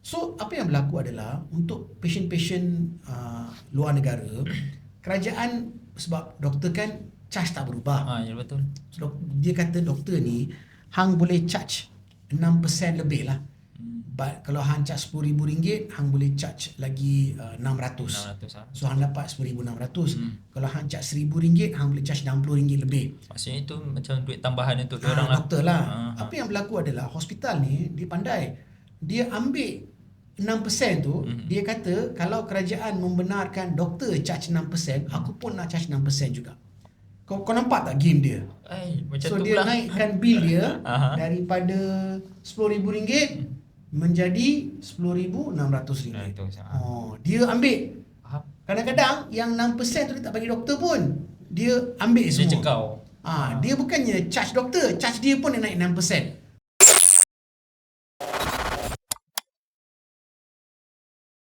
So apa yang berlaku adalah untuk pasien-pasien luar negara, kerajaan sebab doktor kan charge tak berubah. Ya betul. So, dia kata doktor ni hang boleh charge 6% lebih lah. But kalau hang charge RM10,000, hang boleh charge lagi 600. 600 lah. So hang dapat 1,600. Kalau hang charge RM1,000, hang boleh charge RM60 lebih. Maksudnya itu macam duit tambahan untuk dia orang lah. Doktor lah. Apa yang berlaku adalah hospital ni dia pandai. Dia ambil 6% tu, dia kata kalau kerajaan membenarkan doktor charge 6%, aku pun nak charge 6% juga. Kau nampak tak game dia? Macam So tu dia pula. naikkan bil dia daripada RM10,000 menjadi RM10,600. Dia ambil. Kadang-kadang yang 6% tu dia tak bagi doktor pun. Dia ambil semua. Dia cekau. Dia bukannya charge doktor, charge dia pun dia naik 6%.